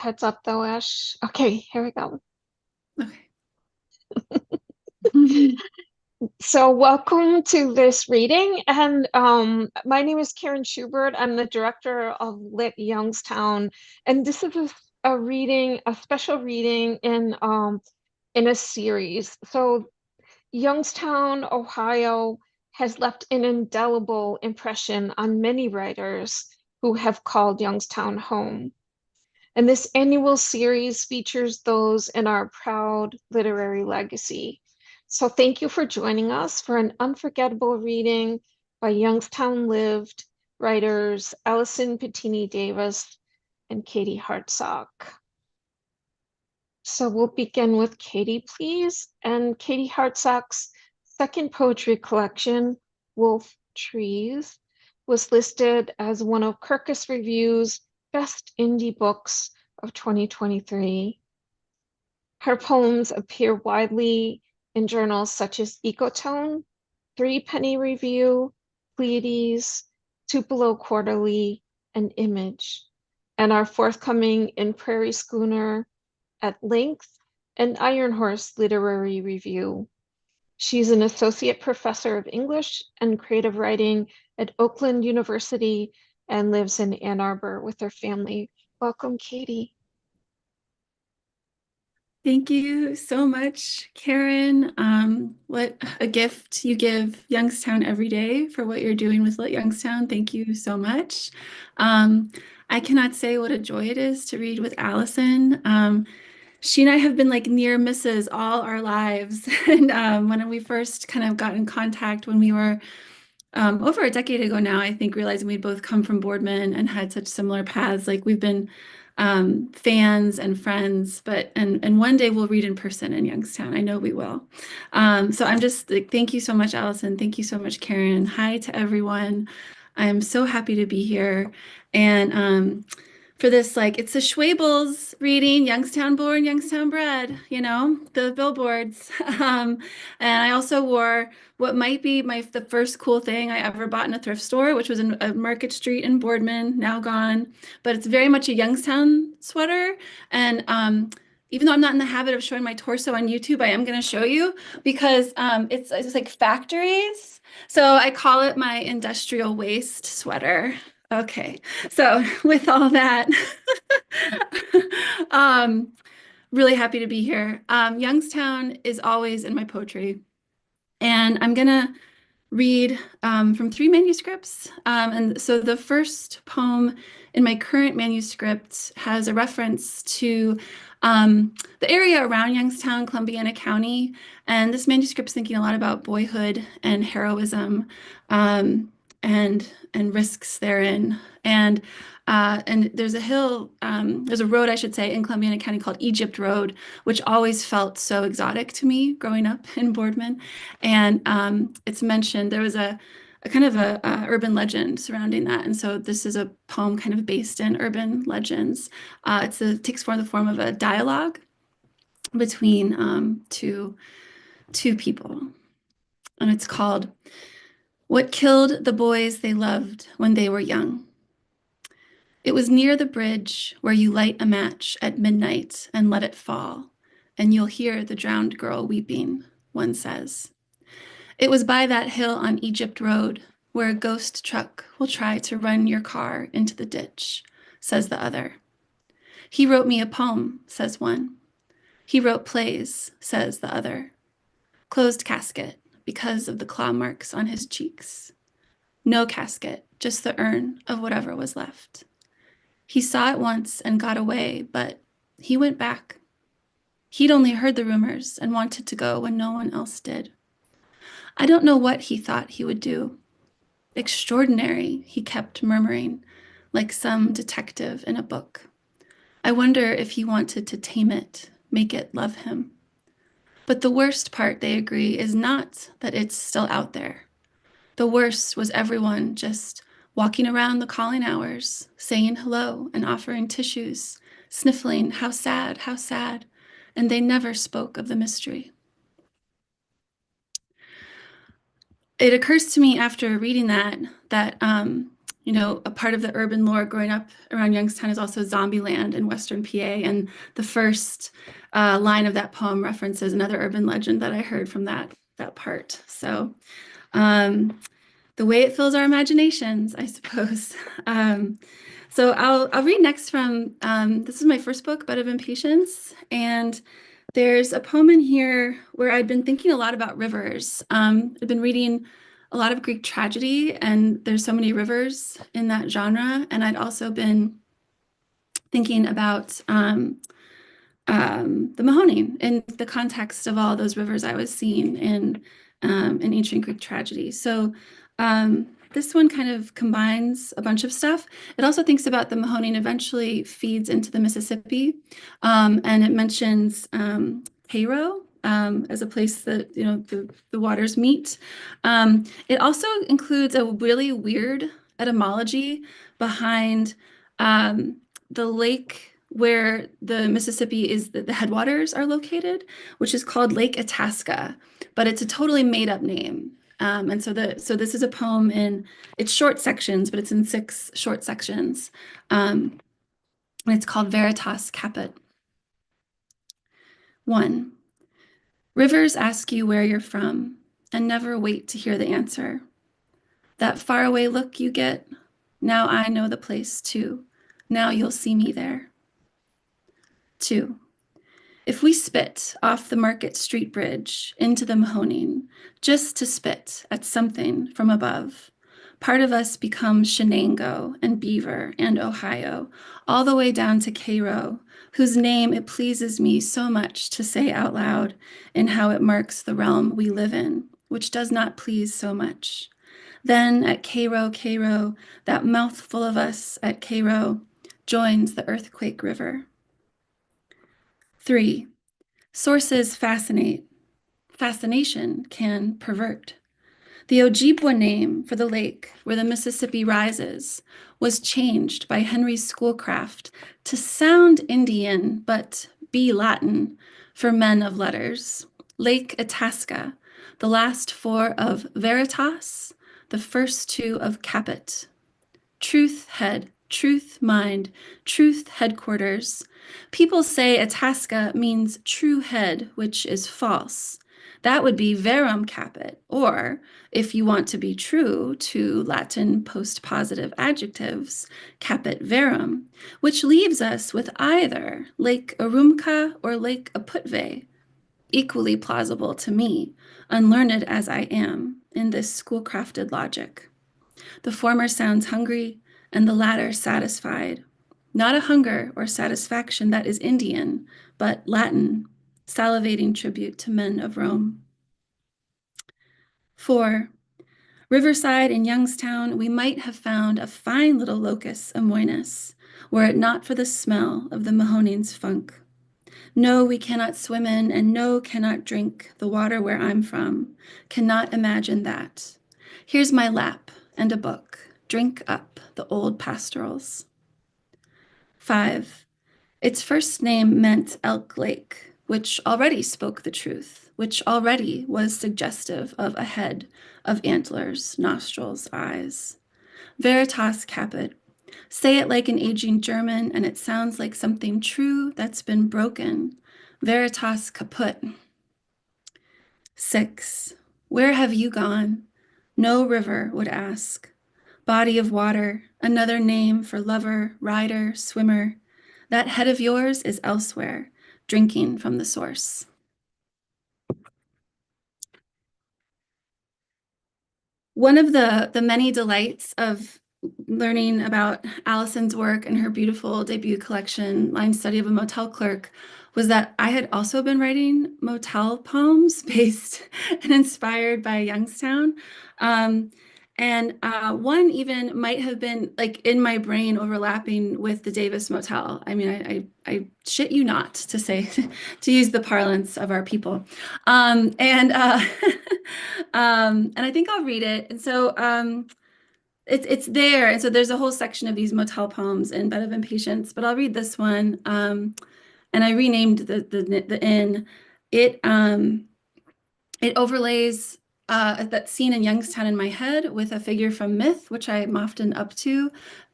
Heads up though, Ash. Okay, here we go. Okay. So welcome to this reading. And my name is Karen Schubert. I'm the director of Lit Youngstown. And this is a reading, a special reading in a series. So Youngstown, Ohio has left an indelible impression on many writers who have called Youngstown home. And this annual series features those in our proud literary legacy. So thank you for joining us for an unforgettable reading by Youngstown-lived writers Allison Pitinii Davis and Katie Hartsock. So we'll begin with Katie, please. And Katie Hartsock's second poetry collection, Wolf Trees, was listed as one of Kirkus Review's best indie books of 2023. Her poems appear widely in journals such as Ecotone, Three Penny Review, Pleiades, Tupelo Quarterly, and Image, and are forthcoming in Prairie Schooner, At Length, and Iron Horse Literary Review. She's an associate professor of English and creative writing at Oakland University and lives in Ann Arbor with her family. Welcome, Katie. Thank you so much, Karen. What a gift you give Youngstown every day for what you're doing with Lit Youngstown. Thank you so much. Um, I cannot say what a joy it is to read with Allison. She and I have been like near misses all our lives. And when we first kind of got in contact when we were over a decade ago now, I think, realizing we'd both come from Boardman and had such similar paths. Like we've been fans and friends, but and one day we'll read in person in Youngstown. I know we will. So I'm just like, thank you so much, Allison. Thank you so much, Karen. Hi to everyone. I'm so happy to be here. And for this, like, it's the Schwabels reading, Youngstown born, Youngstown bred, the billboards. And I also wore what might be the first cool thing I ever bought in a thrift store, which was in a Market Street in Boardman, now gone. But it's very much a Youngstown sweater. And even though I'm not in the habit of showing my torso on YouTube, I am going to show you because it's like factories. So I call it my industrial waste sweater. Okay, so with all that, um, really happy to be here. Youngstown is always in my poetry, and I'm gonna read from three manuscripts. And so the first poem in my current manuscript has a reference to the area around Youngstown, Columbiana County. And this manuscript's thinking a lot about boyhood and heroism and risks therein. And there's a hill, there's a road, I should say, in Columbiana County called Egypt Road, which always felt so exotic to me growing up in Boardman. And it's mentioned there was a kind of a urban legend surrounding that, and so this is a poem kind of based in urban legends. It takes the form of a dialogue between two people, and it's called "What Killed the Boys They Loved When They Were Young." It was near the bridge where you light a match at midnight and let it fall, and you'll hear the drowned girl weeping, one says. It was by that hill on Egypt Road where a ghost truck will try to run your car into the ditch, says the other. He wrote me a poem, says one. He wrote plays, says the other. Closed casket because of the claw marks on his cheeks. No casket, just the urn of whatever was left. He saw it once and got away, but he went back. He'd only heard the rumors and wanted to go when no one else did. I don't know what he thought he would do. Extraordinary, he kept murmuring, like some detective in a book. I wonder if he wanted to tame it, make it love him. But the worst part, they agree, is not that it's still out there. The worst was everyone just walking around the calling hours, saying hello and offering tissues, sniffling, how sad, and they never spoke of the mystery. It occurs to me after reading that a part of the urban lore growing up around Youngstown is also Zombieland in Western PA. And the first line of that poem references another urban legend that I heard from that part. So the way it fills our imaginations, I suppose. So I'll read next from, this is my first book, Bed of Impatience. And there's a poem in here where I'd been thinking a lot about rivers. I've been reading a lot of Greek tragedy, and there's so many rivers in that genre. And I'd also been thinking about the Mahoning in the context of all those rivers I was seeing in ancient Greek tragedy. So this one kind of combines a bunch of stuff. It also thinks about the Mahoning eventually feeds into the Mississippi, and it mentions Cairo as a place that the waters meet. It also includes a really weird etymology behind the lake where the Mississippi is, the headwaters are located, which is called Lake Itasca, but it's a totally made up name. And so this is a poem it's short sections, but it's in 6 short sections. And it's called Veritas Caput. 1. Rivers ask you where you're from and never wait to hear the answer. That faraway look you get, now I know the place too. Now you'll see me there. 2. If we spit off the Market Street Bridge into the Mahoning, just to spit at something from above, part of us becomes Shenango and Beaver and Ohio, all the way down to Cairo, whose name it pleases me so much to say out loud in how it marks the realm we live in, which does not please so much. Then at Cairo, Cairo, that mouthful of us at Cairo joins the earthquake river. 3. Sources fascinate. Fascination can pervert. The Ojibwa name for the lake where the Mississippi rises was changed by Henry Schoolcraft to sound Indian but be Latin for men of letters. Lake Itasca, the last 4 of Veritas, the first 2 of Caput. Truth head, truth mind, truth headquarters. People say Itasca means true head, which is false. That would be verum caput, or if you want to be true to Latin postpositive adjectives, caput verum, which leaves us with either Lake Urumqa or Lake Aputve, equally plausible to me, unlearned as I am in this school-crafted logic. The former sounds hungry, and the latter satisfied. Not a hunger or satisfaction that is Indian, but Latin, salivating tribute to men of Rome. 4. Riverside in Youngstown, we might have found a fine little locus amoenus, were it not for the smell of the Mahoning's funk. No, we cannot swim in, and no, cannot drink the water where I'm from. Cannot imagine that. Here's my lap and a book. Drink up the old pastorals. 5. Its first name meant Elk Lake, which already spoke the truth, which already was suggestive of a head, of antlers, nostrils, eyes. Veritas Caput. Say it like an aging German, and it sounds like something true that's been broken. Veritas Caput. 6. Where have you gone? No river would ask. Body of water, another name for lover, rider, swimmer. That head of yours is elsewhere, drinking from the source. One of the many delights of learning about Allison's work and her beautiful debut collection, Line Study of a Motel Clerk, was that I had also been writing motel poems based and inspired by Youngstown. And one even might have been like in my brain overlapping with the Davis Motel. I mean, I shit you not to say, to use the parlance of our people. And I think I'll read it. And so it's there. And so there's a whole section of these motel poems in Bed of Impatience, but I'll read this one. And I renamed the inn. It overlays that scene in Youngstown in my head with a figure from myth, which I'm often up to,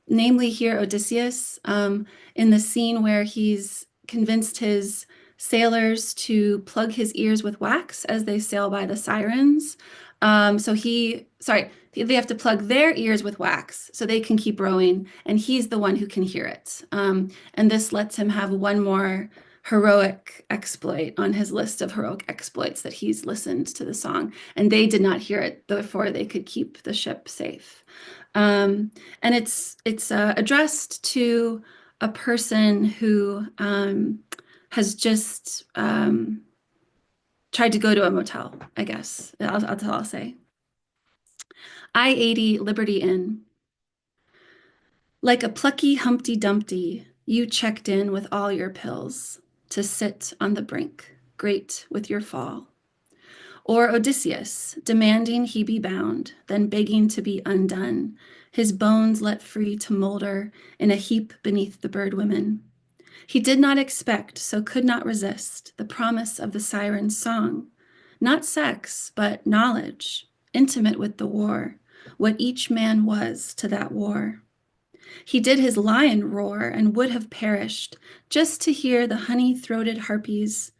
namely here Odysseus, in the scene where he's convinced his sailors to plug his ears with wax as they sail by the sirens. They have to plug their ears with wax so they can keep rowing, and he's the one who can hear it. And this lets him have one more heroic exploit on his list of heroic exploits that he's listened to the song, and they did not hear it before they could keep the ship safe. And it's addressed to a person who has just tried to go to a motel, I guess. I'll say. I-80 Liberty Inn. Like a plucky Humpty Dumpty, you checked in with all your pills to sit on the brink, great with your fall. Or Odysseus, demanding he be bound, then begging to be undone, his bones let free to molder in a heap beneath the bird women. He did not expect, so could not resist, the promise of the siren's song. Not sex, but knowledge, intimate with the war, what each man was to that war. He did his lion roar and would have perished just to hear the honey-throated harpies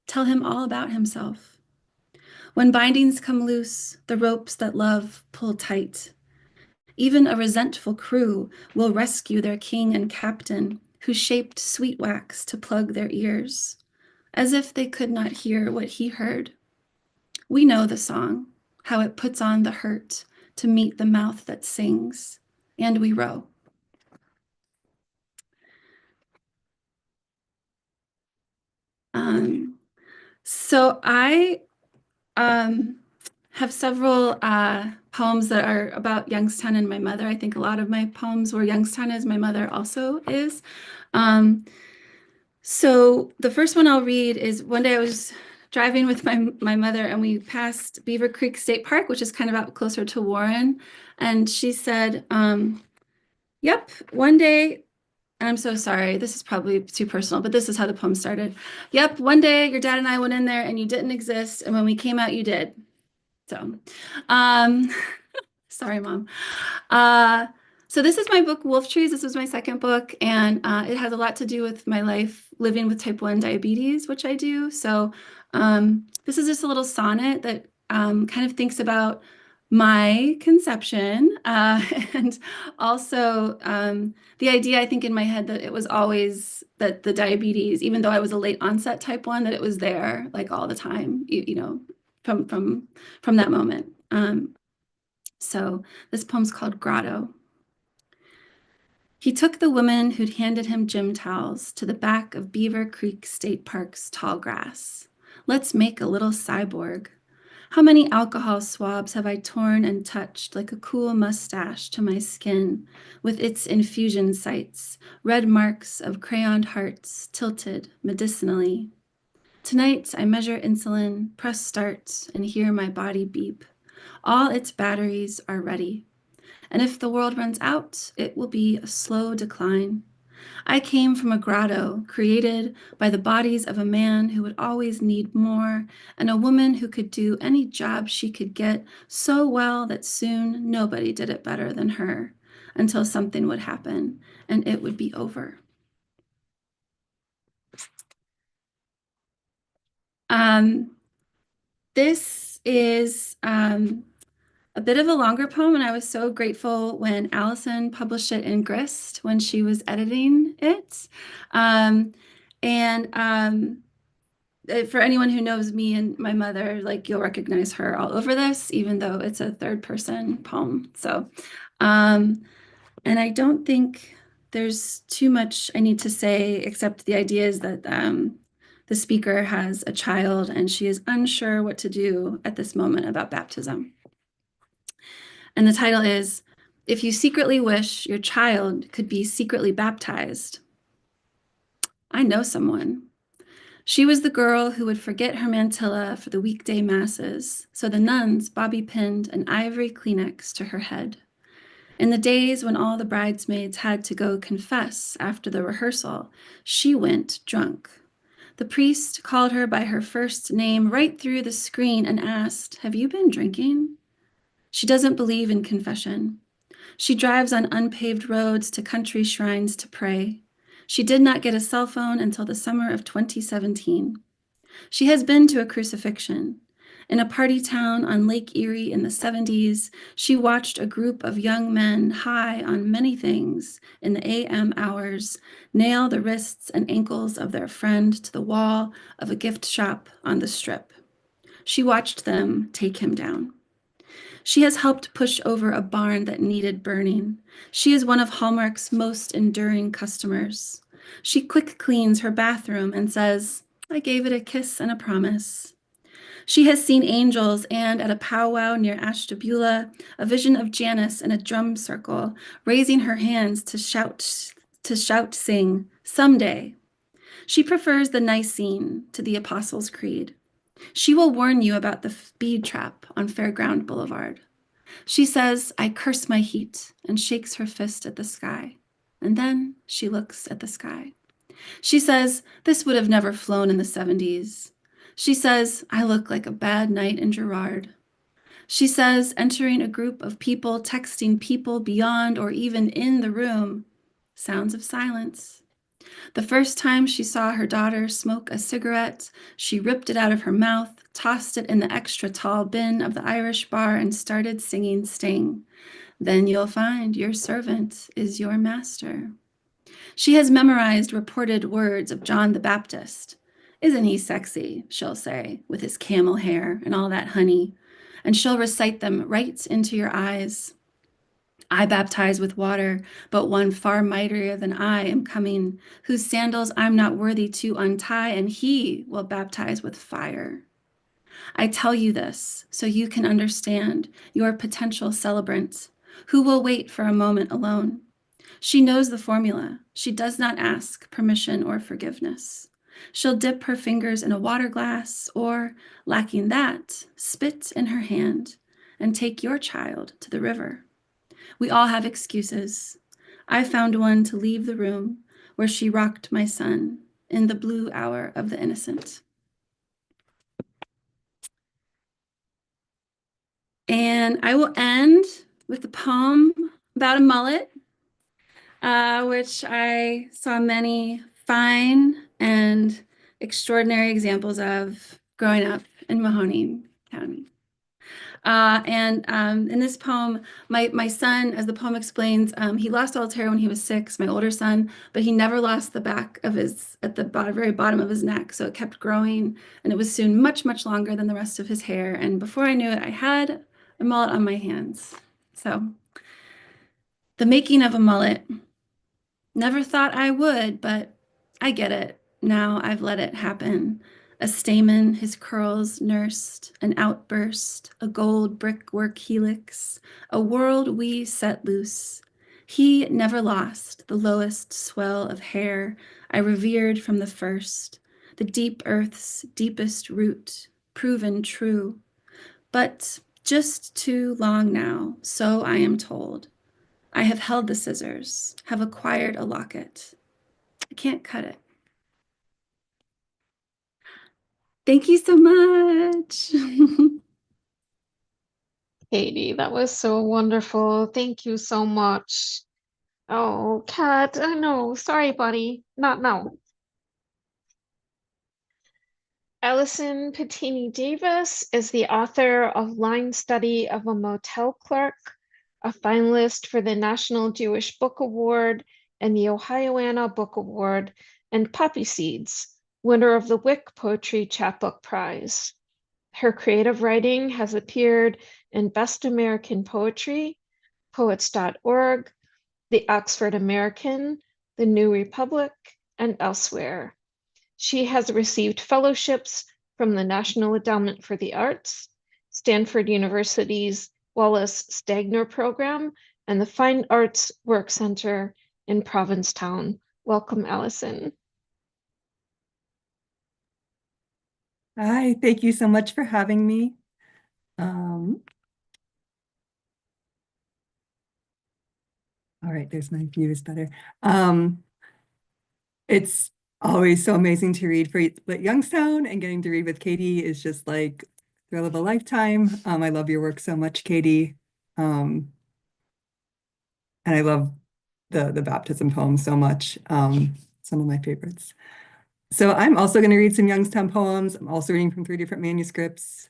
tell him all about himself. When bindings come loose, the ropes that love pull tight. Even a resentful crew will rescue their king and captain who shaped sweet wax to plug their ears, as if they could not hear what he heard. We know the song, how it puts on the hurt to meet the mouth that sings, and we row. So I have several poems that are about Youngstown and my mother. I think a lot of my poems were Youngstown as my mother also is. So the first one I'll read is one day I was driving with my mother and we passed Beaver Creek State Park, which is kind of out closer to Warren. And she said, yep, one day, and I'm so sorry, this is probably too personal, but this is how the poem started. Yep, one day your dad and I went in there and you didn't exist. And when we came out, you did. So, sorry, Mom. So this is my book, Wolf Trees. This was my second book, and it has a lot to do with my life living with type 1 diabetes, which I do. So this is just a little sonnet that kind of thinks about my conception and also the idea, I think, in my head that it was always that the diabetes, even though I was a late onset type 1, that it was there like all the time, you know, from that moment. So this poem's called Grotto. He took the woman who'd handed him gym towels to the back of Beaver Creek State Park's tall grass. Let's make a little cyborg. How many alcohol swabs have I torn and touched like a cool mustache to my skin with its infusion sites, red marks of crayoned hearts tilted medicinally. Tonight I measure insulin, press start, and hear my body beep. All its batteries are ready. And if the world runs out, it will be a slow decline. I came from a grotto created by the bodies of a man who would always need more and a woman who could do any job she could get so well that soon nobody did it better than her until something would happen and it would be over. This is a bit of a longer poem, and I was so grateful when Allison published it in Grist when she was editing it. For anyone who knows me and my mother, like you'll recognize her all over this, even though it's a third person poem. So, and I don't think there's too much I need to say, except the idea is that the speaker has a child and she is unsure what to do at this moment about baptism. And the title is, If You Secretly Wish Your Child Could Be Secretly Baptized. I know someone. She was the girl who would forget her mantilla for the weekday masses, so the nuns bobby-pinned an ivory Kleenex to her head. In the days when all the bridesmaids had to go confess after the rehearsal, she went drunk. The priest called her by her first name right through the screen and asked, "Have you been drinking?" She doesn't believe in confession. She drives on unpaved roads to country shrines to pray. She did not get a cell phone until the summer of 2017. She has been to a crucifixion. In a party town on Lake Erie in the 70s, she watched a group of young men high on many things in the AM hours nail the wrists and ankles of their friend to the wall of a gift shop on the Strip. She watched them take him down. She has helped push over a barn that needed burning. She is one of Hallmark's most enduring customers. She quick cleans her bathroom and says, "I gave it a kiss and a promise." She has seen angels and at a powwow near Ashtabula, a vision of Janice in a drum circle, raising her hands to shout, sing, "Someday." She prefers the Nicene to the Apostles' Creed. She will warn you about the speed trap on Fairground Boulevard. She says, "I curse my heat," and shakes her fist at the sky. And then she looks at the sky. She says, "This would have never flown in the 70s. She says, "I look like a bad night in Girard." She says, entering a group of people, texting people beyond or even in the room, sounds of silence. The first time she saw her daughter smoke a cigarette, she ripped it out of her mouth, tossed it in the extra tall bin of the Irish bar, and started singing Sting. "Then you'll find your servant is your master." She has memorized reported words of John the Baptist. "Isn't he sexy?" she'll say, with his camel hair and all that honey. And she'll recite them right into your eyes. "I baptize with water, but one far mightier than I am coming, whose sandals I'm not worthy to untie, and he will baptize with fire." I tell you this so you can understand your potential celebrant, who will wait for a moment alone. She knows the formula. She does not ask permission or forgiveness. She'll dip her fingers in a water glass or, lacking that, spit in her hand and take your child to the river. We all have excuses. I found one to leave the room where she rocked my son in the blue hour of the innocent. And I will end with a poem about a mullet, which I saw many fine and extraordinary examples of growing up in Mahoning County. In this poem, my son, as the poem explains, he lost all his hair when he was 6, my older son, but he never lost the back of at the very bottom of his neck. So it kept growing, and it was soon much, much longer than the rest of his hair. And before I knew it, I had a mullet on my hands. So the making of a mullet. Never thought I would, but I get it. Now I've let it happen. A stamen, his curls nursed, an outburst, a gold brickwork helix, a world we set loose. He never lost the lowest swell of hair I revered from the first, the deep earth's deepest root, proven true. But just too long now, so I am told. I have held the scissors, have acquired a locket. I can't cut it. Thank you so much. Katie, that was so wonderful. Thank you so much. Oh, Kat, I know. Sorry, buddy. Not now. Allison Pitinii Davis is the author of Line Study of a Motel Clerk, a finalist for the National Jewish Book Award and the Ohioana Book Award, and Poppy Seeds, winner of the Wick Poetry Chapbook Prize. Her creative writing has appeared in Best American Poetry, Poets.org, the Oxford American, the New Republic, and elsewhere. She has received fellowships from the National Endowment for the Arts, Stanford University's Wallace Stegner program, and the Fine Arts Work Center in Provincetown. Welcome, Allison. Hi, thank you so much for having me. All right, there's my view is better. It's always so amazing to read for Lit Youngstown, and getting to read with Katie is just like thrill of a lifetime. I love your work so much, Katie. And I love the baptism poem so much. Some of my favorites. So I'm also going to read some Youngstown poems. I'm also reading from 3 different manuscripts.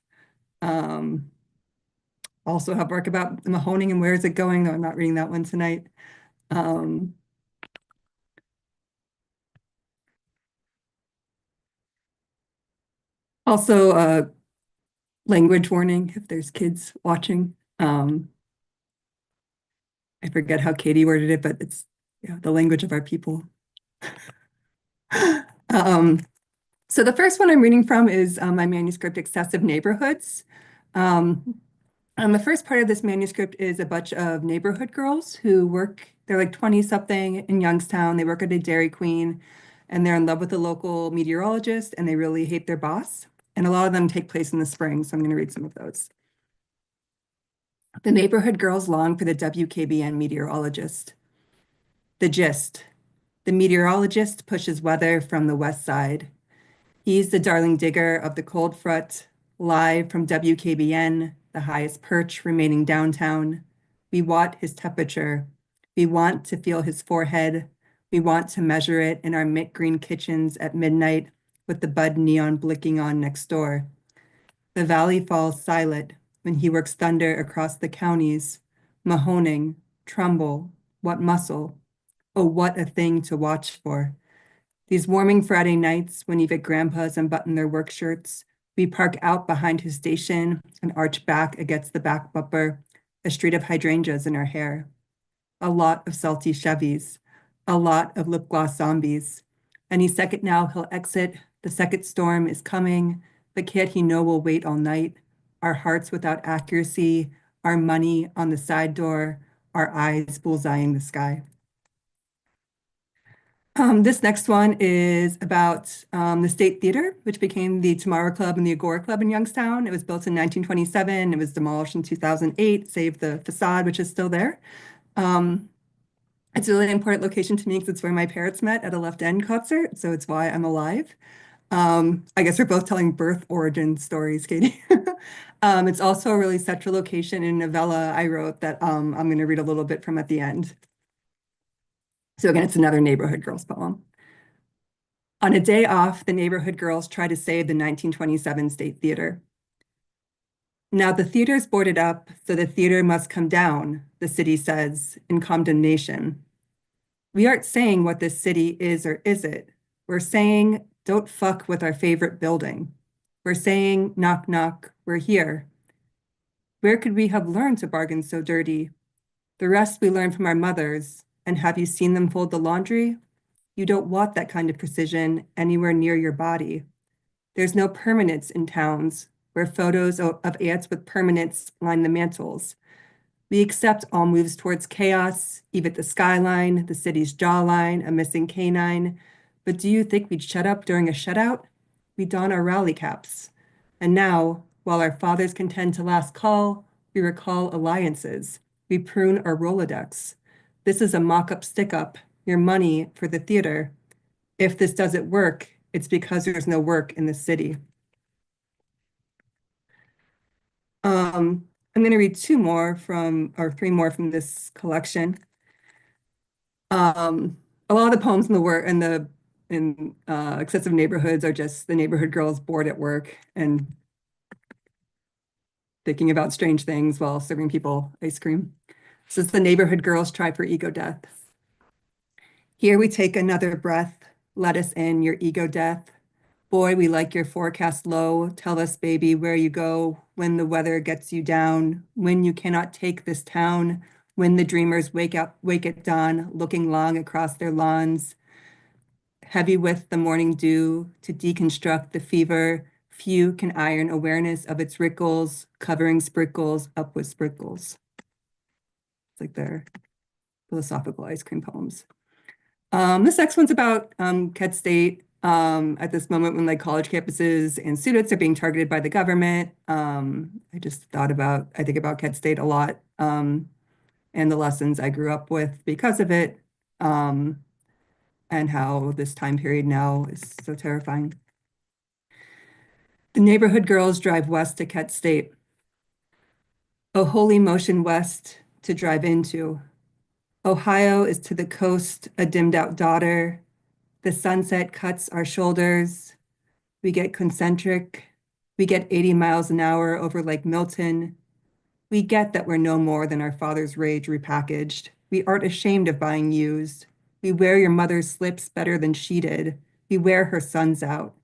Also have work about the Mahoning and Where Is It Going, though I'm not reading that one tonight. Also, language warning if there's kids watching. I forget how Katie worded it, but it's the language of our people. So the first one I'm reading from is my manuscript, Excessive Neighborhoods. The first part of this manuscript is a bunch of neighborhood girls who work, they're like 20-something in Youngstown. They work at a Dairy Queen, and they're in love with a local meteorologist, and they really hate their boss. And a lot of them take place in the spring, so I'm going to read some of those. The neighborhood girls long for the WKBN meteorologist. The gist. The meteorologist pushes weather from the west side. He's the darling digger of the cold front, live from WKBN, the highest perch remaining downtown. We want his temperature. We want to feel his forehead. We want to measure it in our mint green kitchens at midnight with the bud neon blinking on next door. The valley falls silent when he works thunder across the counties. Mahoning, Trumbull, what muscle? Oh, what a thing to watch for. These warming Friday nights when even grandpas unbutton their work shirts, we park out behind his station and arch back against the back bumper, a street of hydrangeas in our hair. A lot of salty Chevys, a lot of lip gloss zombies. Any second now he'll exit, the second storm is coming, but can't he know we'll wait all night? Our hearts without accuracy, our money on the side door, our eyes bullseyeing the sky. This next one is about the State Theater, which became the Tomorrow Club and the Agora Club in Youngstown. It was built in 1927. It was demolished in 2008, save the facade, which is still there. It's a really important location to me because it's where my parents met at a Left End concert, so it's why I'm alive. I guess we're both telling birth origin stories, Katie. It's also a really central location in a novella I wrote that I'm going to read a little bit from at the end. So again, it's another neighborhood girls poem. On a day off, the neighborhood girls try to save the 1927 State Theater. Now the theater's boarded up, so the theater must come down, the city says in condemnation. We aren't saying what this city is or isn't. We're saying, don't fuck with our favorite building. We're saying, knock, knock, we're here. Where could we have learned to bargain so dirty? The rest we learned from our mothers. And have you seen them fold the laundry? You don't want that kind of precision anywhere near your body. There's no permanence in towns where photos of ants with permanence line the mantels. We accept all moves towards chaos, even the skyline, the city's jawline, a missing canine. But do you think we'd shut up during a shutout? We don our rally caps. And now, while our fathers contend to last call, we recall alliances. We prune our Rolodex. This is a mock-up stick-up, your money for the theater. If this doesn't work, it's because there's no work in the city. I'm going to read 3 more from this collection. A lot of the poems in the work in Excessive Neighborhoods are just the neighborhood girls bored at work and thinking about strange things while serving people ice cream. So it's the neighborhood girls try for ego death. Here we take another breath. Let us in your ego death. Boy, we like your forecast low. Tell us, baby, where you go when the weather gets you down, when you cannot take this town, when the dreamers wake at dawn, looking long across their lawns, heavy with the morning dew to deconstruct the fever. Few can iron awareness of its rickles, covering sprinkles up with sprinkles. It's like their philosophical ice cream poems. This next one's about Kent State. At this moment when like college campuses and students are being targeted by the government. I think about Kent State a lot and the lessons I grew up with because of it. and how this time period now is so terrifying. The neighborhood girls drive west to Kent State. Oh, holy motion west to drive into. Ohio is to the coast a dimmed out daughter. The sunset cuts our shoulders. We get concentric. We get 80 miles an hour over Lake Milton. We get that we're no more than our father's rage repackaged. We aren't ashamed of buying used. We wear your mother's slips better than she did. We wear her sons out.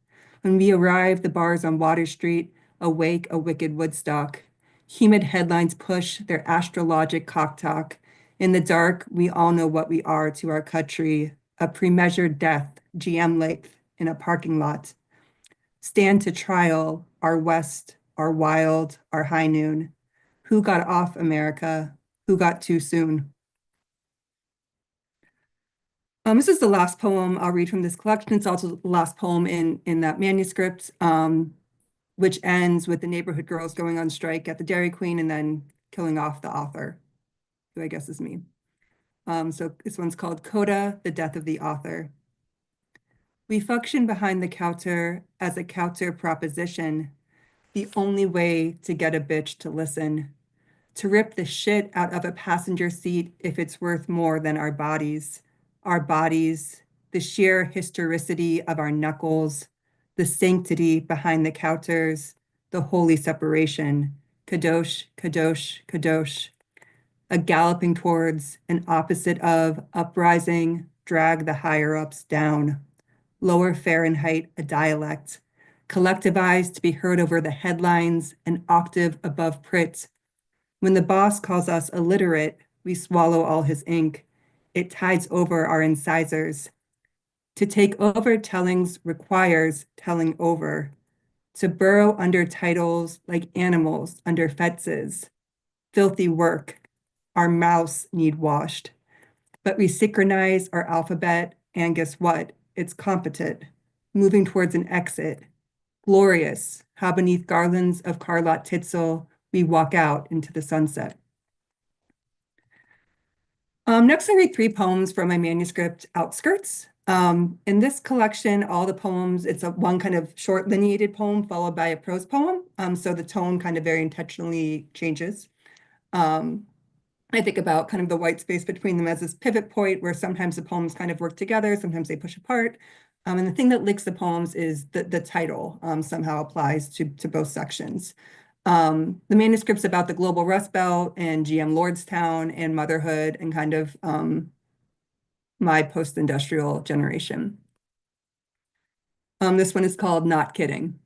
When we arrive, the bars on Water Street awake a wicked Woodstock. Humid headlines push their astrologic cock talk. In the dark, we all know what we are to our country, a pre-measured death, GM length, in a parking lot. Stand to trial, our West, our wild, our high noon. Who got off America? Who got too soon? This is the last poem I'll read from this collection. It's also the last poem in that manuscript, which ends with the neighborhood girls going on strike at the Dairy Queen and then killing off the author, who I guess is me. So this one's called Coda, the Death of the Author. We function behind the counter as a counter proposition, the only way to get a bitch to listen, to rip the shit out of a passenger seat if it's worth more than our bodies, the sheer historicity of our knuckles, the sanctity behind the counters, the holy separation, kadosh, kadosh, kadosh, a galloping towards an opposite of uprising, drag the higher ups down, lower Fahrenheit, a dialect, collectivized to be heard over the headlines, an octave above Prit. When the boss calls us illiterate, we swallow all his ink. It tides over our incisors. To take over tellings requires telling over. To burrow under titles like animals under fences. Filthy work. Our mouths need washed. But we synchronize our alphabet, and guess what? It's competent, moving towards an exit. Glorious, how beneath garlands of Carlot Titzel, we walk out into the sunset. Next, I read 3 poems from my manuscript, Outskirts. In this collection, all the poems, it's one kind of short lineated poem followed by a prose poem. So the tone kind of very intentionally changes. I think about kind of the white space between them as this pivot point where sometimes the poems kind of work together, sometimes they push apart. And the thing that links the poems is the title somehow applies to both sections. The manuscript's about the global Rust Belt and GM Lordstown and motherhood and kind of my post-industrial generation. This one is called Not Kidding.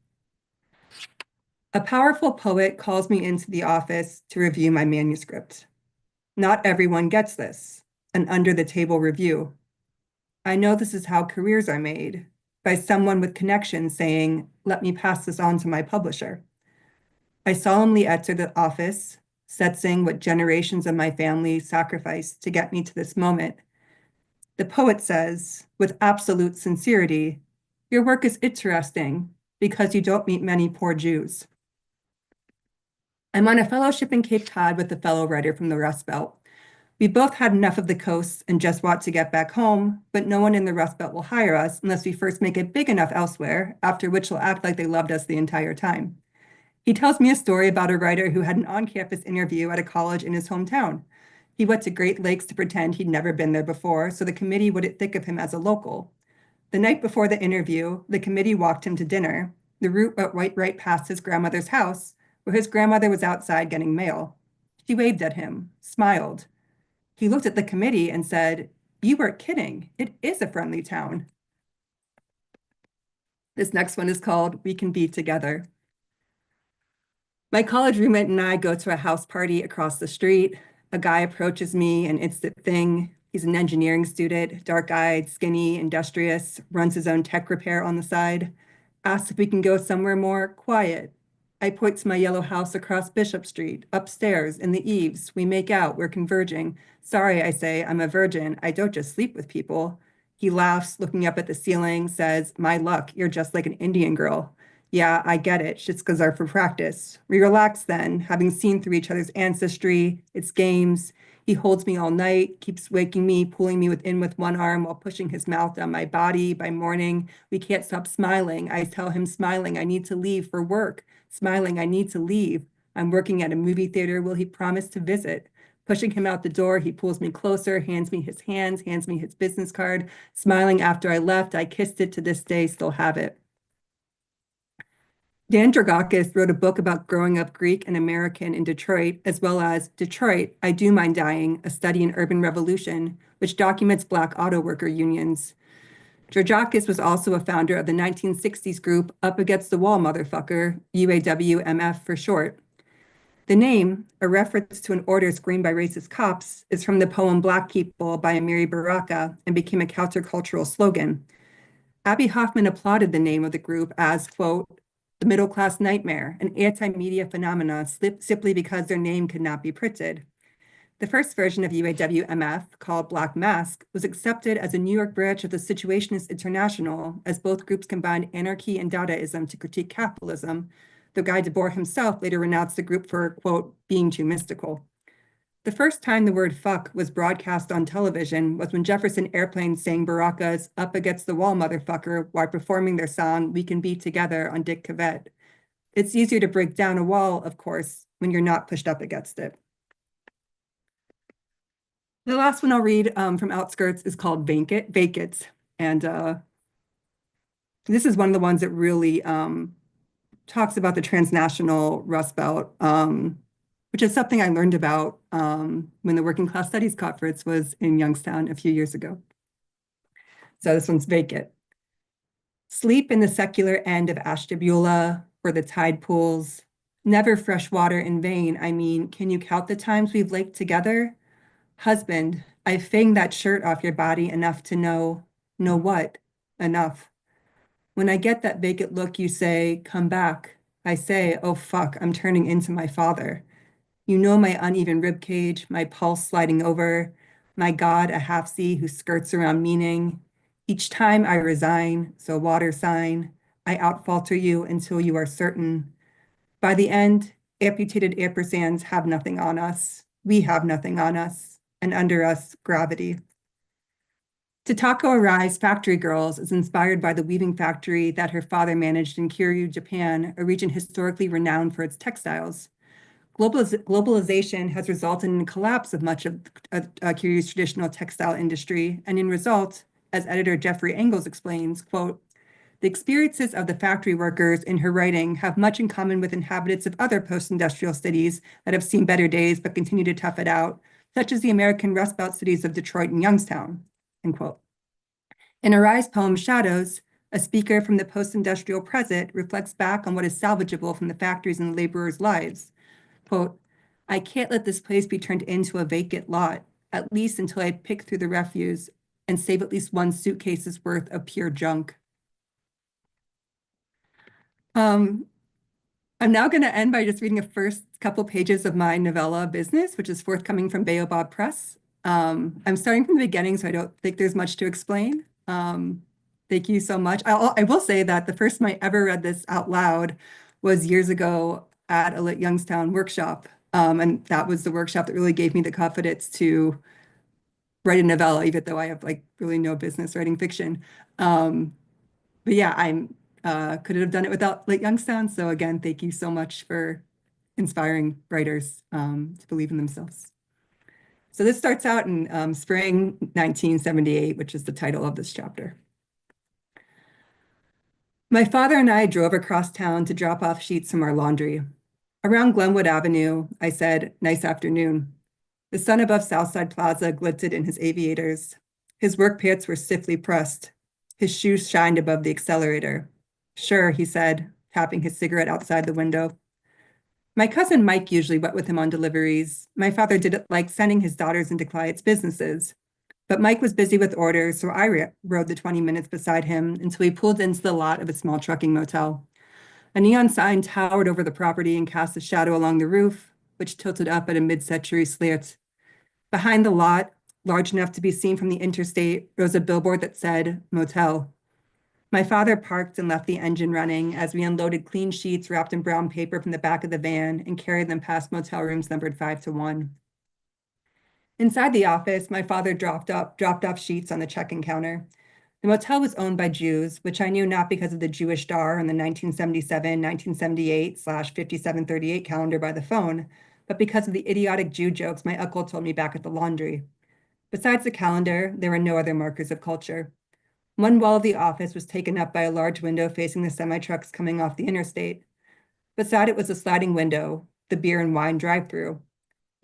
A powerful poet calls me into the office to review my manuscript. Not everyone gets this, an under-the-table review. I know this is how careers are made, by someone with connections saying, let me pass this on to my publisher. I solemnly enter the office, sensing what generations of my family sacrificed to get me to this moment. The poet says, with absolute sincerity, your work is interesting because you don't meet many poor Jews. I'm on a fellowship in Cape Cod with a fellow writer from the Rust Belt. We both had enough of the coast and just want to get back home, but no one in the Rust Belt will hire us unless we first make it big enough elsewhere, after which they'll act like they loved us the entire time. He tells me a story about a writer who had an on-campus interview at a college in his hometown. He went to Great Lakes to pretend he'd never been there before, so the committee wouldn't think of him as a local. The night before the interview, the committee walked him to dinner. The route went right past his grandmother's house, where his grandmother was outside getting mail. She waved at him, smiled. He looked at the committee and said, "You weren't kidding. It is a friendly town." This next one is called We Can Be Together. My college roommate and I go to a house party across the street. A guy approaches me, an instant thing. He's an engineering student, dark-eyed, skinny, industrious, runs his own tech repair on the side. Asks if we can go somewhere more quiet. I point to my yellow house across Bishop Street, upstairs, in the eaves. We make out, we're converging. Sorry, I say, I'm a virgin. I don't just sleep with people. He laughs, looking up at the ceiling, says, my luck, you're just like an Indian girl. Yeah, I get it. Shit's are for practice. We relax then, having seen through each other's ancestry, its games. He holds me all night, keeps waking me, pulling me in with one arm while pushing his mouth down my body. By morning, we can't stop smiling. I tell him, smiling, I need to leave for work. Smiling, I need to leave. I'm working at a movie theater. Will he promise to visit? Pushing him out the door, he pulls me closer, hands me his hands, hands me his business card. Smiling after I left, I kissed it. To this day, still have it. Dan Dragakis wrote a book about growing up Greek and American in Detroit, as well as Detroit, I Do Mind Dying, a study in urban revolution, which documents Black auto worker unions. Dragakis was also a founder of the 1960s group Up Against the Wall Motherfucker, UAWMF for short. The name, a reference to an order screamed by racist cops, is from the poem Black People by Amiri Baraka and became a countercultural slogan. Abby Hoffman applauded the name of the group as, quote, the middle-class nightmare, an anti-media phenomenon simply because their name could not be printed. The first version of UAWMF, called Black Mask, was accepted as a New York branch of the Situationist International, as both groups combined anarchy and Dadaism to critique capitalism, though Guy Debord himself later renounced the group for, quote, being too mystical. The first time the word fuck was broadcast on television was when Jefferson Airplane sang Baraka's Up Against the Wall Motherfucker while performing their song We Can Be Together on Dick Cavett. It's easier to break down a wall, of course, when you're not pushed up against it. The last one I'll read from Outskirts is called Vacates. And this is one of the ones that really talks about the transnational Rust Belt, which is something I learned about when the Working Class Studies Conference was in Youngstown a few years ago. So this one's vacant. Sleep in the secular end of Ashtabula or the tide pools. Never fresh water in vain. I mean, can you count the times we've laked together? Husband, I've fanged that shirt off your body enough to know what? Enough. When I get that vacant look, you say, come back. I say, oh fuck, I'm turning into my father. You know my uneven rib cage, my pulse sliding over, my God, a half-sea who skirts around meaning. Each time I resign, so water sign, I outfalter you until you are certain. By the end, amputated ampersands have nothing on us. We have nothing on us, and under us, gravity. Tatako Arai's Factory Girls is inspired by the weaving factory that her father managed in Kiryu, Japan, a region historically renowned for its textiles. Globalization has resulted in the collapse of much of Kiryu's traditional textile industry, and in result, as editor Jeffrey Engels explains, quote, the experiences of the factory workers in her writing have much in common with inhabitants of other post-industrial cities that have seen better days but continue to tough it out, such as the American Rust Belt cities of Detroit and Youngstown, end quote. In Arai's poem Shadows, a speaker from the post-industrial present reflects back on what is salvageable from the factories and laborers' lives. Quote, I can't let this place be turned into a vacant lot, at least until I pick through the refuse and save at least one suitcase's worth of pure junk. I'm now going to end by just reading the first couple pages of my novella Business, which is forthcoming from Baobab Press. I'm starting from the beginning, so I don't think there's much to explain. Thank you so much. I will say that the first time I ever read this out loud was years ago at a Lit Youngstown workshop. And that was the workshop that really gave me the confidence to write a novella, even though I have like really no business writing fiction. But yeah, I'm couldn't have done it without Lit Youngstown. So again, thank you so much for inspiring writers to believe in themselves. So this starts out in spring 1978, which is the title of this chapter. My father and I drove across town to drop off sheets from our laundry. Around Glenwood Avenue, I said, nice afternoon. The sun above Southside Plaza glinted in his aviators. His work pants were stiffly pressed. His shoes shined above the accelerator. Sure, he said, tapping his cigarette outside the window. My cousin Mike usually went with him on deliveries. My father didn't like sending his daughters into clients' businesses. But Mike was busy with orders, so I rode the 20 minutes beside him until we pulled into the lot of a small trucking motel. A neon sign towered over the property and cast a shadow along the roof, which tilted up at a mid-century slant. Behind the lot, large enough to be seen from the interstate, rose a billboard that said, Motel. My father parked and left the engine running as we unloaded clean sheets wrapped in brown paper from the back of the van and carried them past motel rooms numbered 5 to 1. Inside the office, my father dropped off sheets on the check-in counter. The motel was owned by Jews, which I knew not because of the Jewish star on the 1977-1978/5738 calendar by the phone, but because of the idiotic Jew jokes my uncle told me back at the laundry. Besides the calendar, there were no other markers of culture. One wall of the office was taken up by a large window facing the semi-trucks coming off the interstate. Beside it was a sliding window, the beer and wine drive-through.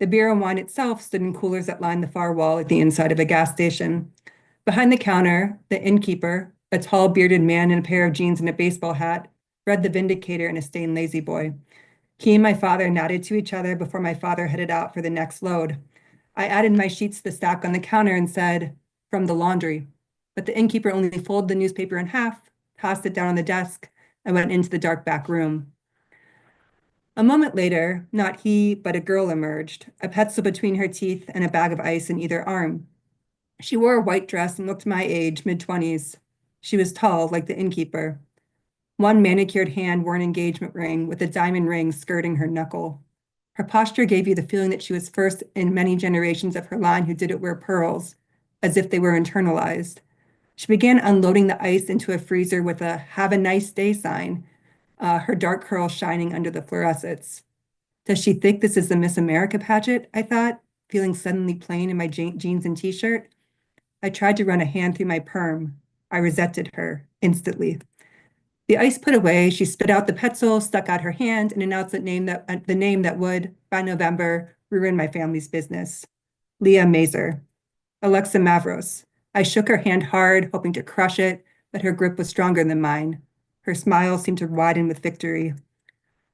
The beer and wine itself stood in coolers that lined the far wall at the inside of a gas station. Behind the counter, the innkeeper, a tall bearded man in a pair of jeans and a baseball hat, read the Vindicator in a stained lazy boy. He and my father nodded to each other before my father headed out for the next load. I added my sheets to the stack on the counter and said, "From the laundry." But the innkeeper only folded the newspaper in half, tossed it down on the desk, and went into the dark back room. A moment later, not he, but a girl emerged, a pencil between her teeth and a bag of ice in either arm. She wore a white dress and looked my age, mid-20s. She was tall, like the innkeeper. One manicured hand wore an engagement ring with a diamond ring skirting her knuckle. Her posture gave you the feeling that she was first in many generations of her line who didn't wear pearls, as if they were internalized. She began unloading the ice into a freezer with a "have a nice day" sign, her dark curls shining under the fluorescents. Does she think this is the Miss America pageant? I thought, feeling suddenly plain in my jeans and t-shirt. I tried to run a hand through my perm. I resented her instantly. The ice put away, she spit out the pencil, stuck out her hand, and announced the name that would, by November, ruin my family's business. Leah Mazer. Alexa Mavros. I shook her hand hard, hoping to crush it, but her grip was stronger than mine. Her smile seemed to widen with victory.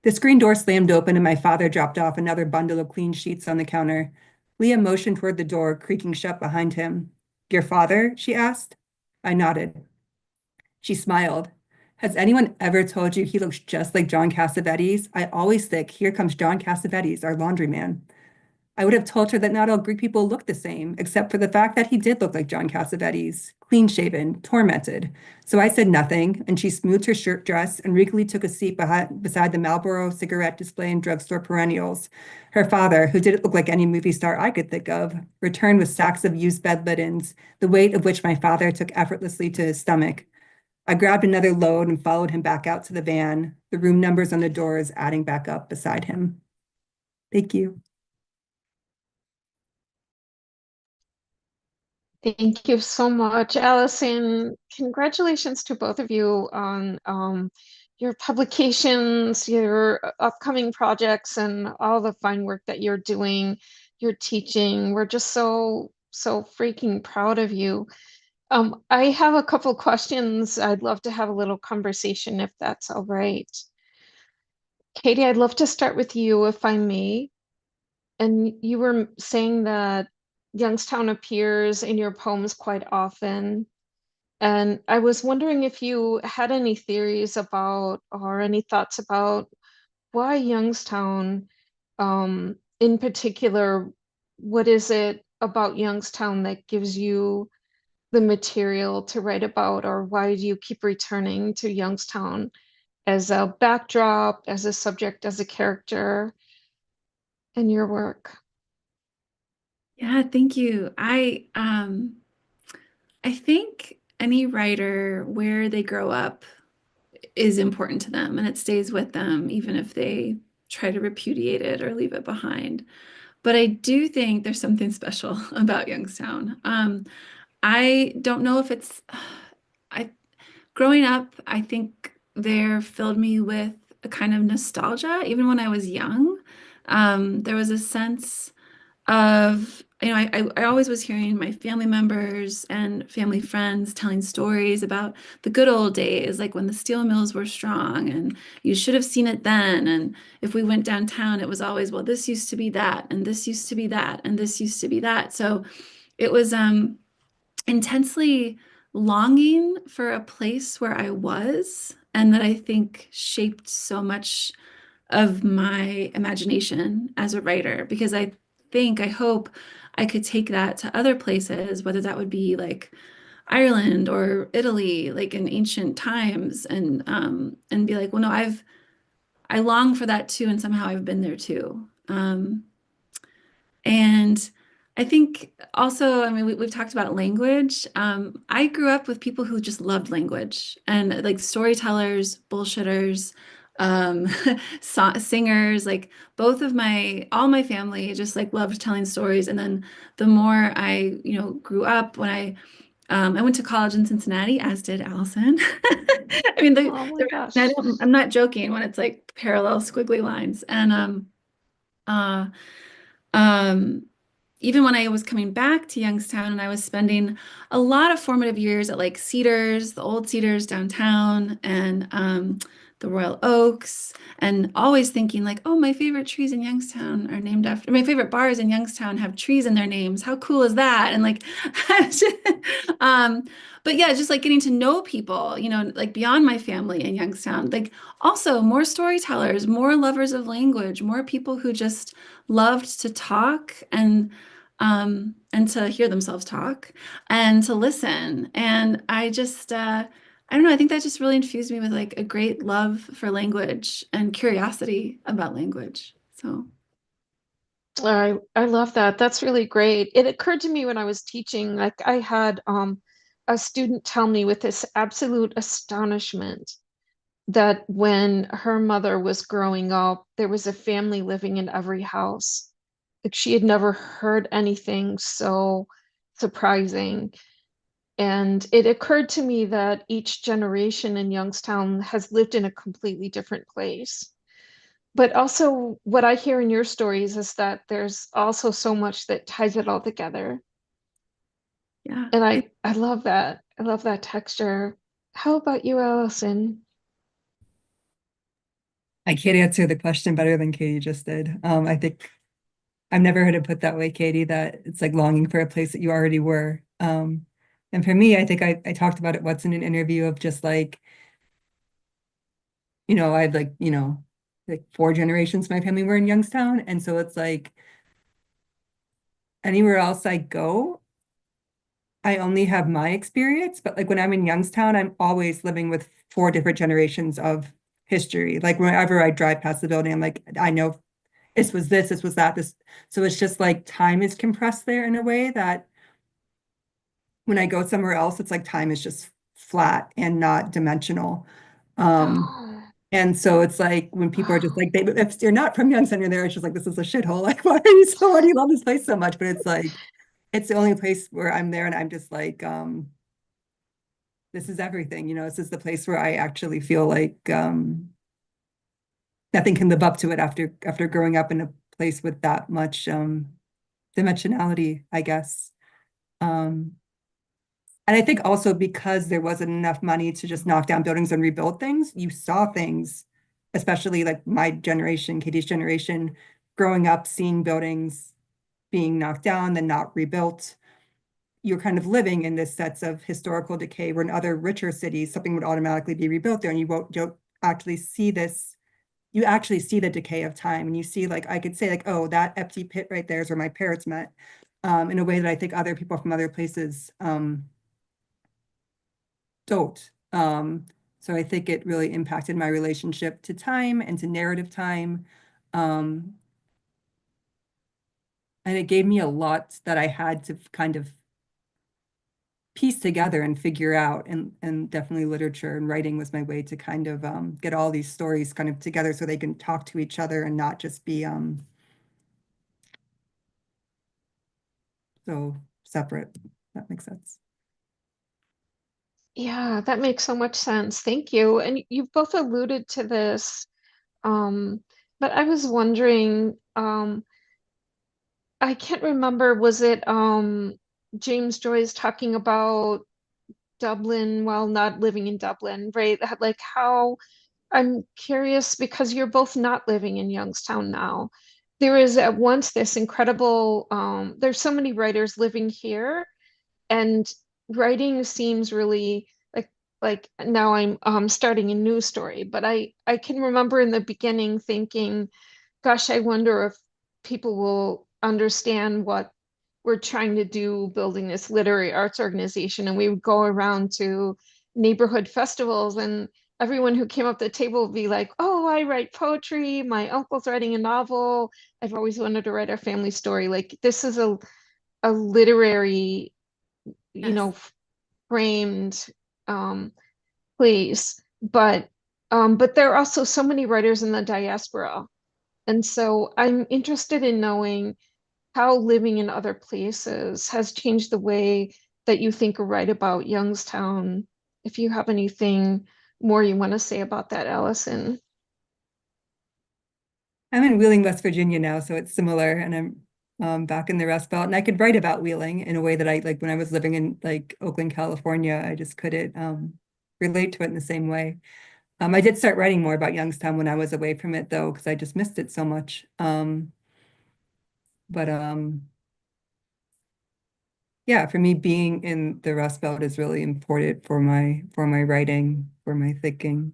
The screen door slammed open and my father dropped off another bundle of clean sheets on the counter. Leah motioned toward the door, creaking shut behind him. "Your father?" she asked. I nodded. She smiled. "Has anyone ever told you he looks just like John Cassavetes? I always think, here comes John Cassavetes, our laundryman." I would have told her that not all Greek people look the same, except for the fact that he did look like John Cassavetes, clean-shaven, tormented. So I said nothing, and she smoothed her shirt dress and regally took a seat beside the Marlboro cigarette display and drugstore perennials. Her father, who didn't look like any movie star I could think of, returned with sacks of used bed linens, the weight of which my father took effortlessly to his stomach. I grabbed another load and followed him back out to the van, the room numbers on the doors adding back up beside him. Thank you. Thank you so much, Allison. Congratulations to both of you on your publications, your upcoming projects, and all the fine work that you're doing, your teaching. We're just so freaking proud of you. I have a couple questions. I'd love to have a little conversation if that's all right. Katie, I'd love to start with you if I may. And you were saying that Youngstown appears in your poems quite often. And I was wondering if you had any theories about or any thoughts about why Youngstown, in particular, what is it about Youngstown that gives you the material to write about, or why do you keep returning to Youngstown as a backdrop, as a subject, as a character in your work? Yeah, thank you. I think any writer, where they grow up is important to them and it stays with them, even if they try to repudiate it or leave it behind. But I do think there's something special about Youngstown. I don't know if it's, I growing up, I think there filled me with a kind of nostalgia, even when I was young. There was a sense of, I always was hearing my family members and family friends telling stories about the good old days, like when the steel mills were strong and you should have seen it then. And if we went downtown, it was always, well, this used to be that, and this used to be that, and this used to be that. So it was intensely longing for a place where I was, and that I think shaped so much of my imagination as a writer, because I hope I could take that to other places, whether that would be like Ireland or Italy, like in ancient times, and be like, well, no, I long for that too, and somehow I've been there too. And I think also, I mean, we've talked about language. I grew up with people who just loved language and like storytellers, bullshitters, um, singers, like all my family just like loved telling stories. And then the more I, grew up, I went to college in Cincinnati, as did Allison. I mean, Oh my gosh. I'm not joking when it's like parallel squiggly lines. And uh, um, even when I was coming back to Youngstown and I was spending a lot of formative years at like Cedars, the old Cedars downtown, and the Royal Oaks, and always thinking like, oh, my favorite trees in Youngstown are named after my favorite bars in Youngstown have trees in their names. How cool is that? And like, um, but yeah, just like getting to know people, like beyond my family in Youngstown, like also more storytellers, more lovers of language, more people who just loved to talk and to hear themselves talk and to listen. And I don't know, I think that just really infused me with like a great love for language and curiosity about language. So, I love that. That's really great. It occurred to me when I was teaching, like I had a student tell me with this absolute astonishment that when her mother was growing up, there was a family living in every house. Like she had never heard anything so surprising. And it occurred to me that each generation in Youngstown has lived in a completely different place. But also, what I hear in your stories is that there's also so much that ties it all together. yeah. And I love that. I love that texture. How about you, Allison? I can't answer the question better than Katie just did. I think I've never heard it put that way, Katie, that it's like longing for a place that you already were. And for me, I think I talked about it once in an interview of just like, I had like 4 generations of my family were in Youngstown. And so it's like anywhere else I go, I only have my experience. But like when I'm in Youngstown, I'm always living with 4 different generations of history. Like whenever I drive past the building, I'm like, I know this was that, this. So it's just like time is compressed there in a way that when I go somewhere else, it's like time is just flat and not dimensional. Um, Oh, and so it's like when people are just wow. like, if you're not from Youngstown, you're there, it's just like, this is a shithole. Like, why do you love this place so much? But it's like, it's the only place where I'm there and I'm just like, this is everything, this is the place where I actually feel like nothing can live up to it after growing up in a place with that much dimensionality, I guess. Um, and I think also because there wasn't enough money to just knock down buildings and rebuild things, you saw things, especially like my generation, Katie's generation, growing up, seeing buildings being knocked down, then not rebuilt. You're kind of living in this sense of historical decay where in other richer cities, something would automatically be rebuilt there and don't actually see this. You actually see the decay of time and you see like, I could say like, oh, that empty pit right there is where my parents met in a way that I think other people from other places don't. So I think it really impacted my relationship to time and to narrative time. Um, and it gave me a lot that I had to kind of piece together and figure out. And definitely literature and writing was my way to kind of get all these stories kind of together so they can talk to each other and not just be so separate. That makes sense. Yeah, that makes so much sense. Thank you. And you've both alluded to this, um, but I was wondering, I can't remember, was it James Joyce talking about Dublin while not living in Dublin, right? Like how I'm curious because you're both not living in Youngstown now. There is at once this incredible, there's so many writers living here, and writing seems really like now I'm starting a new story, but I can remember in the beginning thinking, gosh, I wonder if people will understand what we're trying to do building this literary arts organization. And we would go around to neighborhood festivals, and everyone who came up to the table would be like, oh, I write poetry. My uncle's writing a novel. I've always wanted to write a family story. Like, this is a literary, you Yes. know, framed um, place, but there are also so many writers in the diaspora, and so I'm interested in knowing how living in other places has changed the way that you think or write about Youngstown. If you have anything more you want to say about that, Allison. I'm in Wheeling, West Virginia now, so it's similar, and I'm back in the Rust Belt, and I could write about Wheeling in a way that I like when I was living in like Oakland, California. I just couldn't relate to it in the same way. I did start writing more about Youngstown when I was away from it, though, because I just missed it so much. But yeah, for me, being in the Rust Belt is really important for my writing, for my thinking,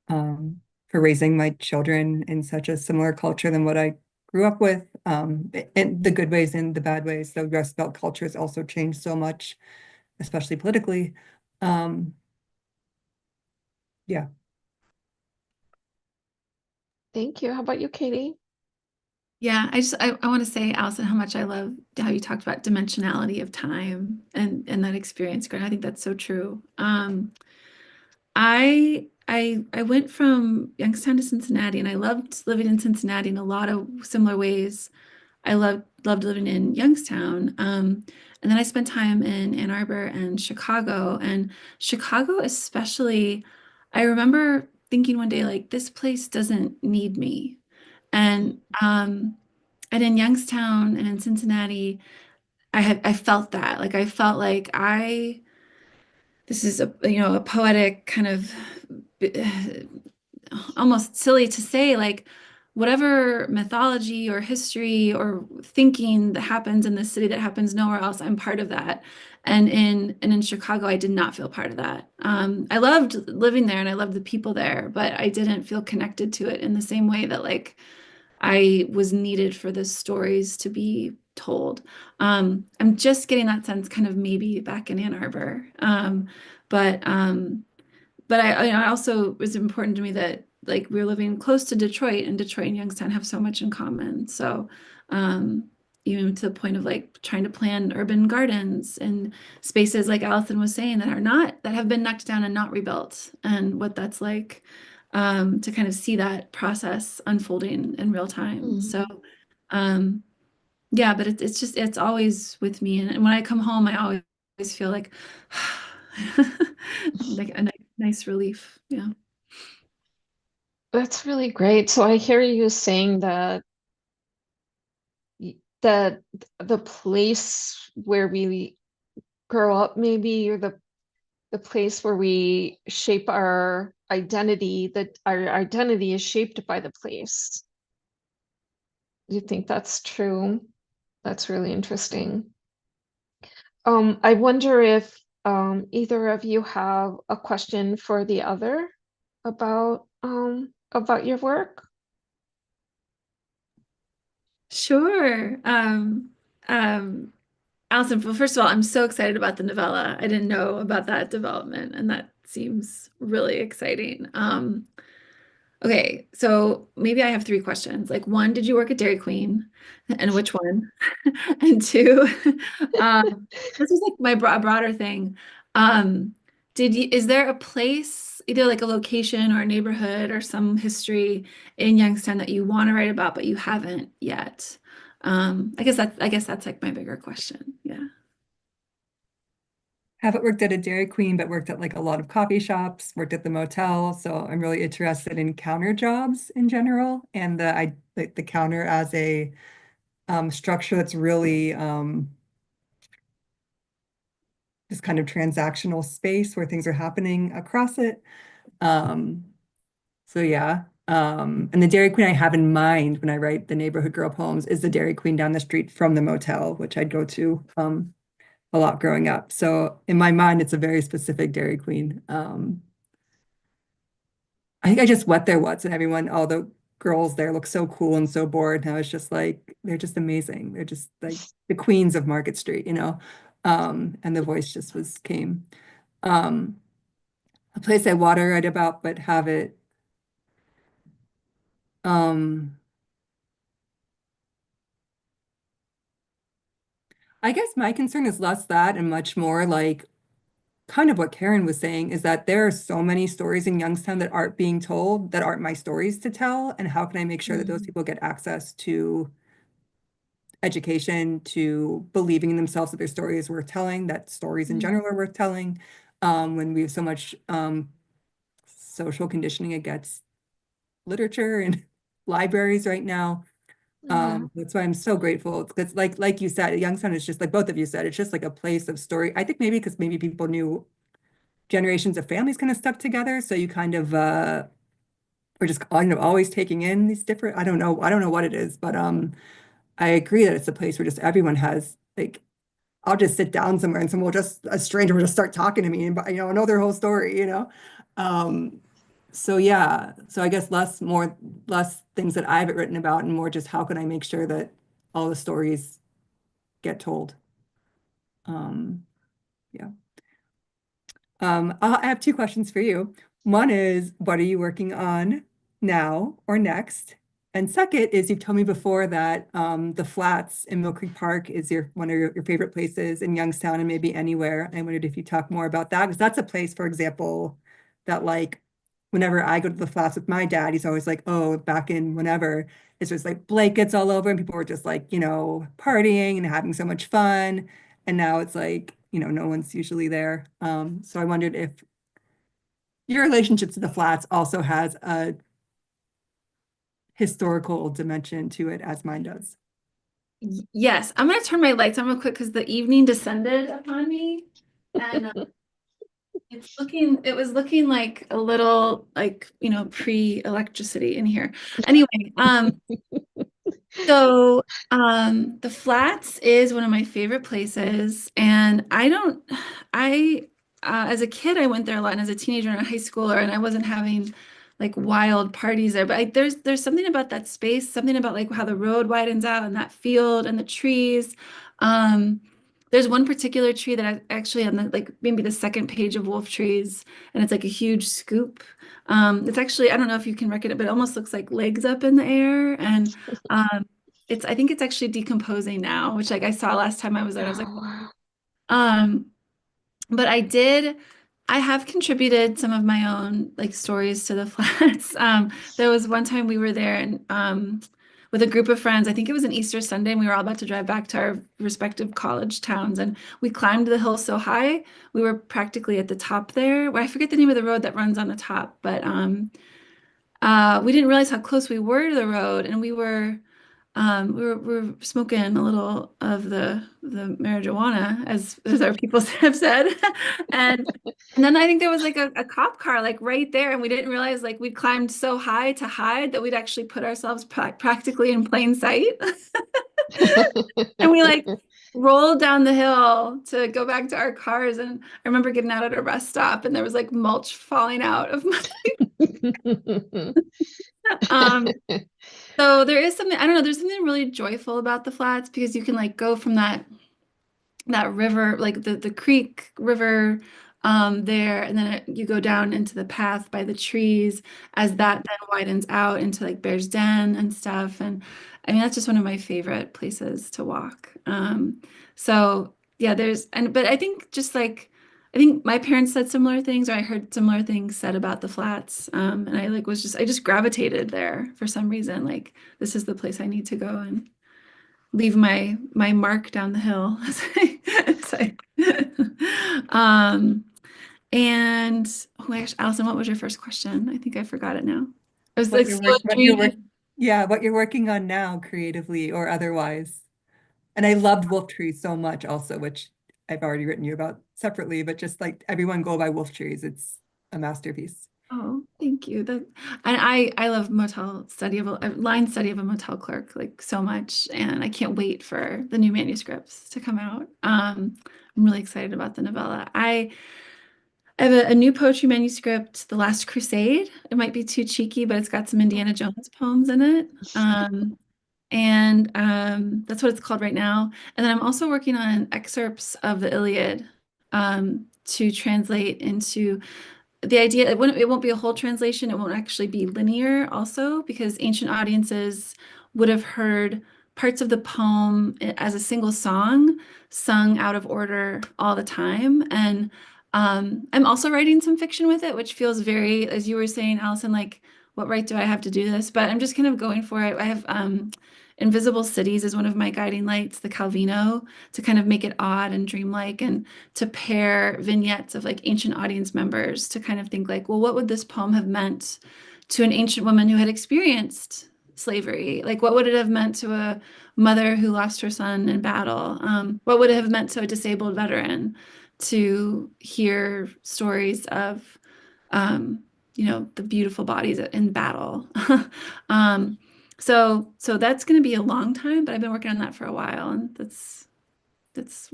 for raising my children in such a similar culture than what I grew up with, in the good ways and the bad ways. The Rust Belt culture has also changed so much, especially politically. Um, yeah. Thank you. How about you, Katie? Yeah, I want to say, Allison, how much I love how you talked about dimensionality of time and that experience. Grant. I think that's so true. I went from Youngstown to Cincinnati, and I loved living in Cincinnati in a lot of similar ways. I loved living in Youngstown. And then I spent time in Ann Arbor and Chicago. And Chicago especially, I remember thinking one day, like, this place doesn't need me. And in Youngstown and in Cincinnati, I felt that. Like I felt like I this is a poetic kind of almost silly to say, like whatever mythology or history or thinking that happens in this city that happens nowhere else, I'm part of that. And in Chicago, I did not feel part of that. I loved living there and I loved the people there, but I didn't feel connected to it in the same way that like I was needed for the stories to be told. I'm just getting that sense kind of maybe back in Ann Arbor. But I also it was important to me that like we were living close to Detroit, and Detroit and Youngstown have so much in common. So um, even to the point of like trying to plan urban gardens and spaces like Allison was saying that have been knocked down and not rebuilt, and what that's like to kind of see that process unfolding in real time. So Mm. um, yeah, but it's always with me, and when I come home, I always feel like like a nice relief. Yeah. That's really great. So I hear you saying that that the place where we grow up, maybe, or the place where we shape our identity, that our identity is shaped by the place. Do you think that's true? That's really interesting. I wonder if either of you have a question for the other about your work. Sure. Allison, well, first of all, I'm so excited about the novella. I didn't know about that development, and that seems really exciting. Okay, so maybe I have three questions. Like, one, did you work at Dairy Queen, and which one? And two, this is like my broader thing. Um, is there a place, either like a location or a neighborhood or some history in Youngstown that you want to write about but you haven't yet? I guess that's like my bigger question. Yeah. Haven't worked at a Dairy Queen, but worked at like a lot of coffee shops, worked at the Motel. So I'm really interested in counter jobs in general, and the counter as a structure that's really this kind of transactional space where things are happening across it. Um, so yeah. And the Dairy Queen I have in mind when I write the neighborhood girl poems is the Dairy Queen down the street from the Motel, which I'd go to a lot growing up. So in my mind, it's a very specific Dairy Queen. I think I just went there once and all the girls there look so cool and so bored. And I was just like, they're just amazing. They're just like the queens of Market Street, you know? And the voice just came. Um, a place I want to write about, but have it, um, I guess my concern is less that and much more like kind of what Karen was saying is that there are so many stories in Youngstown that aren't being told, that aren't my stories to tell. And how can I make sure that those people get access to education, to believing in themselves that their story is worth telling, that stories in general are worth telling, when we have so much social conditioning against literature and libraries right now. That's why I'm so grateful. It's like you said, Youngstown is just like both of you said, it's just like a place of story. I think maybe because maybe people knew generations of families kind of stuck together. So you kind of we're just kind of always taking in these different, I don't know what it is, but I agree that it's a place where just everyone has like I'll just sit down somewhere and someone will just a stranger will just start talking to me and know their whole story, you know. Um, so yeah, so I guess less things that I've written about and more just how can I make sure that all the stories get told. Yeah. I have two questions for you. One is, what are you working on now or next? And second is, you've told me before that the flats in Mill Creek Park is one of your favorite places in Youngstown and maybe anywhere. I wondered if you talk more about that, because that's a place, for example, that like whenever I go to the flats with my dad, he's always like, oh, back in whenever, it's just like blankets all over and people were just like, partying and having so much fun. And now it's like, no one's usually there. So I wondered if your relationship to the flats also has a historical dimension to it as mine does. Yes, I'm gonna turn my lights on real quick because the evening descended upon me, and it was looking like a little like pre-electricity in here. Anyway, so the flats is one of my favorite places, and I as a kid I went there a lot, and as a teenager and a high schooler, and I wasn't having like wild parties there, but there's something about that space, something about like how the road widens out and that field and the trees. Um, there's one particular tree that I actually on the like maybe the second page of Wolf Trees, and it's like a huge scoop. It's actually, I don't know if you can recognize it, but it almost looks like legs up in the air, and I think it's actually decomposing now, which like I saw last time I was there. I was like, Oh, wow. um, but I have contributed some of my own like stories to the flats. There was one time we were there and with a group of friends, I think it was an Easter Sunday, and we were all about to drive back to our respective college towns, and we climbed the hill so high, we were practically at the top there. Well, I forget the name of the road that runs on the top, but we didn't realize how close we were to the road, and we were smoking a little of the marijuana, as our people have said, and then I think there was like a cop car like right there, and we didn't realize like we'd climbed so high to hide that we'd actually put ourselves practically in plain sight, and we like rolled down the hill to go back to our cars, and I remember getting out at a rest stop, and there was like mulch falling out of my um. So there is something, I don't know, there's something really joyful about the flats because you can like go from that river, like the creek river there, and then you go down into the path by the trees as that then widens out into like Bear's Den and stuff. And I mean, that's just one of my favorite places to walk. So yeah, but I think just like, I think my parents said similar things, or I heard similar things said about the flats. And I just gravitated there for some reason. Like, this is the place I need to go and leave my mark down the hill. Um, and oh my gosh, Allison, what was your first question? I think I forgot it now. It was like still a dream. Yeah, what you're working on now creatively or otherwise. And I loved Wolf Trees so much also, which I've already written you about separately, but just like everyone go by Wolf Trees. It's a masterpiece. Oh, thank you. And I love line study of a motel clerk like so much, and I can't wait for the new manuscripts to come out. I'm really excited about the novella. I have a new poetry manuscript, The Last Crusade. It might be too cheeky, but it's got some Indiana Jones poems in it. And that's what it's called right now. And then I'm also working on excerpts of the Iliad to translate into the idea. It won't be a whole translation. It won't actually be linear also, because ancient audiences would have heard parts of the poem as a single song. sung out of order all the time. And I'm also writing some fiction with it, which feels very, as you were saying, Allison, like, what right do I have to do this? But I'm just kind of going for it. I have Invisible Cities is one of my guiding lights, the Calvino, to kind of make it odd and dreamlike, and to pair vignettes of like ancient audience members to kind of think like, well, what would this poem have meant to an ancient woman who had experienced slavery? Like, what would it have meant to a mother who lost her son in battle? What would it have meant to a disabled veteran to hear stories of, the beautiful bodies in battle? So that's going to be a long time, but I've been working on that for a while, and that's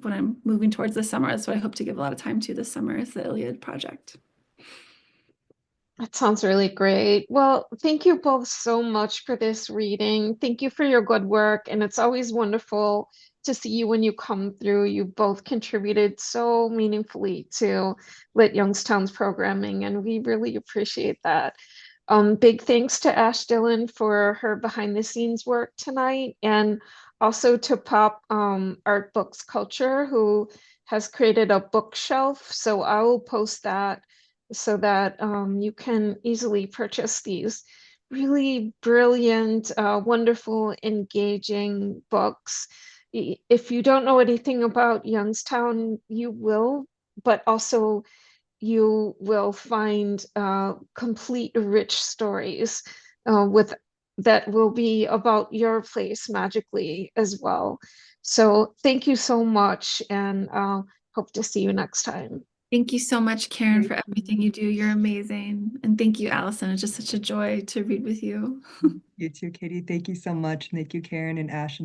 what I'm moving towards this summer. That's what I hope to give a lot of time to this summer, is the Iliad project. That sounds really great. Well, thank you both so much for this reading. Thank you for your good work. And it's always wonderful to see you when you come through. You both contributed so meaningfully to Lit Youngstown's programming, and we really appreciate that. Big thanks to Ash Dillon for her behind the scenes work tonight, and also to Pop Art Books Culture, who has created a bookshelf. So I will post that so that you can easily purchase these really brilliant, wonderful, engaging books. If you don't know anything about Youngstown, you will, but also you will find complete, rich stories with that will be about your place magically as well. So thank you so much, and hope to see you next time. Thank you so much, Karen, Great. for everything you do. You're amazing. And thank you, Allison. It's just such a joy to read with you. You too, Katie. Thank you so much. Thank you, Karen and Ash.